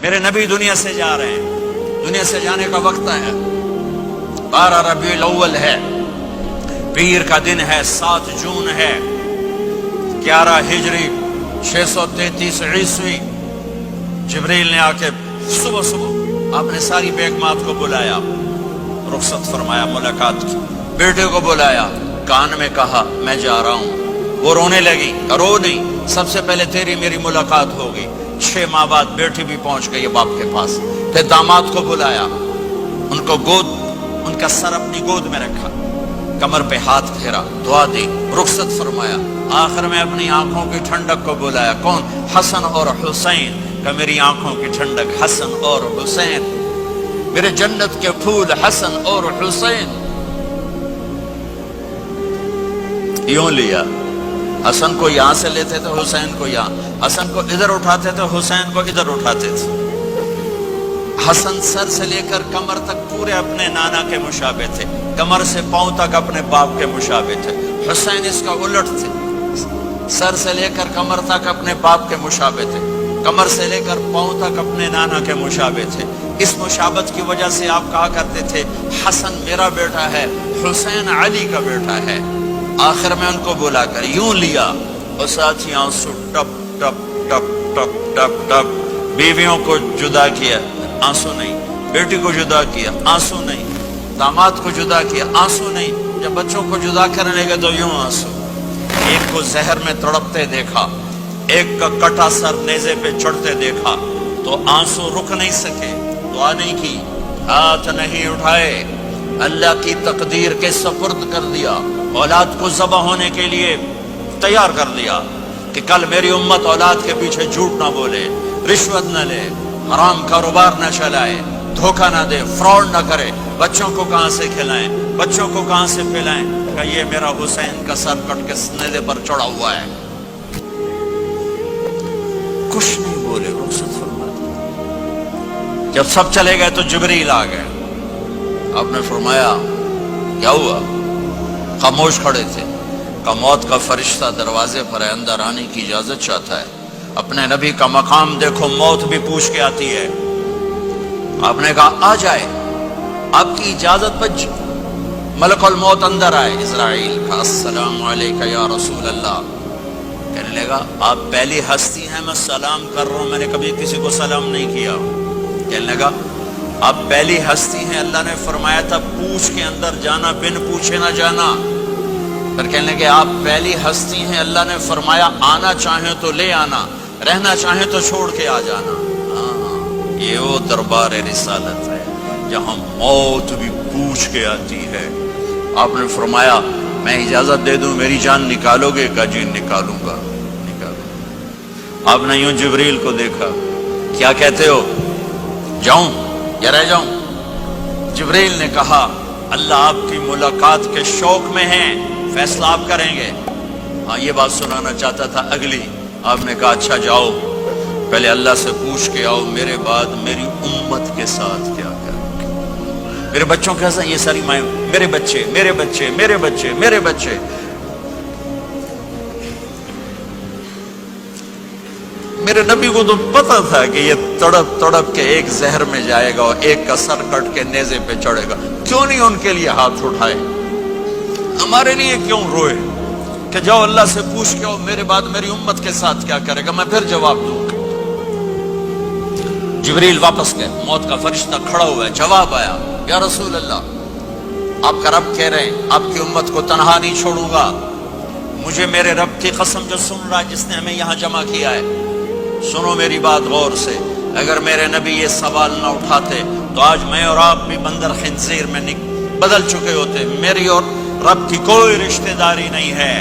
میرے نبی دنیا سے جا رہے ہیں، دنیا سے جانے کا وقت ہے، 12 ربیع الاول ہے، پیر کا دن ہے، 7 جون ہے، 11 ہجری 633 عیسوی۔ جبریل نے آ کے صبح صبح آپ نے ساری بیگمات کو بلایا، رخصت فرمایا، ملاقات کی، بیٹے کو بلایا، کان میں کہا میں جا رہا ہوں۔ وہ رونے لگی، رو نہیں، سب سے پہلے تیری میری ملاقات ہوگی۔ 6 ماہ بعد بیٹی بھی پہنچ گئی باپ کے پاس۔ پھر داماد کو بلایا، ان کو ان کا سر اپنی گود میں رکھا، کمر پہ ہاتھ پھیرا، دعا دی، رخصت فرمایا۔ آخر میں اپنی آنکھوں کی ٹھنڈک کو بلایا، کون؟ حسن اور حسین، کہ میری آنکھوں کی ٹھنڈک حسن اور حسین، میرے جنت کے پھول حسن اور حسین۔ یوں لیا، حسن کو یہاں سے لیتے تھے، حسین کو یہاں، حسن کو ادھر اٹھاتے تھے، حسین کو ادھر اٹھاتے تھے۔ حسن سر سے لے کر کمر تک پورے اپنے نانا کے مشابہ تھے، کمر سے پاؤں تک اپنے باپ کے مشابہ تھے۔ حسین اس کا الٹ تھے، سر سے لے کر کمر تک اپنے باپ کے مشابہ تھے، کمر سے لے کر پاؤں تک اپنے نانا کے مشابہ تھے۔ اس مشابہت کی وجہ سے آپ کہا کرتے تھے حسن میرا بیٹا ہے، حسین علی کا بیٹا ہے۔ آخر میں ان کو بلا کر یوں لیا، اور ساتھ ہی آنسو ٹپ ٹپ ٹپ ٹپ ٹپ ٹپ۔ بیویوں کو جدا کیا، آنسو نہیں، بیٹی کو جدا کیا، آنسو نہیں، داماد کو جدا کیا، آنسو نہیں، جب بچوں کو جدا کرنے لگے تو یوں آنسو۔ ایک کو زہر میں تڑپتے دیکھا، ایک کا کٹا سر نیزے پہ چڑھتے دیکھا تو آنسو رک نہیں سکے، دعا نہیں کی، ہاتھ نہیں اٹھائے، اللہ کی تقدیر کے سپرد کر دیا، اولاد کو ذبح ہونے کے لیے تیار کر دیا کہ کل میری امت اولاد کے پیچھے جھوٹ نہ بولے، رشوت نہ لے، حرام کاروبار نہ چلائے، دھوکہ نہ دے، فراڈ نہ کرے، بچوں کو کہاں سے کھلائیں، بچوں کو کہاں سے پلائیں، کہ یہ میرا حسین کا سر کٹ کے نیزے پر چڑھا ہوا ہے۔ کچھ نہیں بولے، رخصت فرما دیا۔ جب سب چلے گئے تو جبریل آ گئے، آپ نے فرمایا کیا ہوا؟ خاموش کھڑے تھے، کہ موت کا فرشتہ دروازے پر ہے، اندر آنے کی اجازت چاہتا ہے۔ اپنے نبی کا مقام دیکھو، موت بھی پوچھ کے آتی ہے۔ آپ نے کہا آ جائے، آپ کی اجازت پر ملک الموت اندر آئے۔ اسرائیل کا السلام علیکہ یا رسول اللہ، کہنے لگا آپ پہلی ہستی ہیں، میں سلام کر رہا ہوں، میں نے کبھی کسی کو سلام نہیں کیا۔ کہنے لگا آپ پہلی ہستی ہیں، اللہ نے فرمایا تھا پوچھ کے اندر جانا، بن پوچھے نہ جانا۔ پھر کہنے لگے آپ پہلی ہستی ہیں، اللہ نے فرمایا آنا چاہیں تو لے آنا، رہنا چاہیں تو چھوڑ کے آ جانا۔ یہ وہ دربار رسالت ہے جہاں موت بھی پوچھ کے آتی ہے۔ آپ نے فرمایا میں اجازت دے دوں میری جان نکالو گے؟ کہ جی نکالوں گا، نکالوں۔ آپ نے یوں جبریل کو دیکھا، کیا کہتے ہو، جاؤں یا رہ جاؤں؟ جبریل نے کہا اللہ آپ کی ملاقات کے شوق میں ہیں، فیصلہ آپ کریں گے۔ ہاں یہ بات سنانا چاہتا تھا اگلی۔ آپ نے کہا اچھا جاؤ، پہلے اللہ سے پوچھ کے آؤ میرے بعد میری امت کے ساتھ کیا کریں گے، میرے بچوں کے ساتھ۔ یہ ساری مائیں، میرے بچے میرے بچے میرے بچے میرے بچے۔ میرے نبی کو تو پتا تھا کہ یہ تڑپ تڑپ کے ایک زہر میں جائے گا اور ایک کا سر کٹ کے نیزے پہ چڑھے گا، کیوں نہیں ان کے لیے ہاتھ اٹھائے؟ ہمارے لیے کیوں روئے کہ جاؤ اللہ سے پوچھ کے آؤ میرے بعد میری امت کے ساتھ کیا کرے گا، میں پھر جواب دوں گا۔ جبریل واپس گئے، موت کا فرشتہ کھڑا ہوا ہے، جواب آیا یا رسول اللہ آپ کا رب کہہ رہے ہیں آپ کی امت کو تنہا نہیں چھوڑوں گا۔ مجھے میرے رب کی قسم جو سن رہا جس نے ہمیں یہاں جمع کیا ہے، سنو میری بات غور سے، اگر میرے نبی یہ سوال نہ اٹھاتے تو آج میں اور آپ بھی بندر خنزیر میں بدل چکے ہوتے۔ میری اور رب کی کوئی رشتہ داری نہیں ہے۔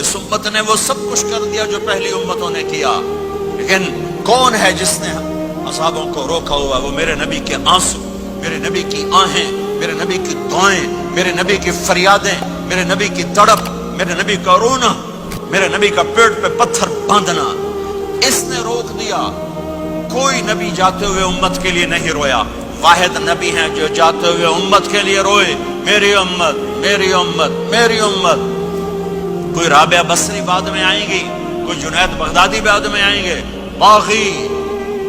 اس امت نے وہ سب کچھ کر دیا جو پہلی امتوں نے کیا، لیکن کون ہے جس نے اصحابوں کو روکا ہوا؟ وہ میرے نبی کے آنسو، میرے نبی کی آہیں، میرے نبی کی دعائیں، میرے نبی کی فریادیں، میرے نبی کی تڑپ، میرے نبی کا رونا، میرے نبی کا پیٹ پہ پتھر باندھنا، اس نے روک دیا۔ کوئی نبی جاتے ہوئے امت کے لیے نہیں رویا، واحد نبی ہیں جو جاتے ہوئے امت کے لیے روئے، میری امت میری امت میری امت۔ کوئی رابعہ بصری بعد میں آئیں گی، کوئی جنید بغدادی بعد میں آئیں گے، باقی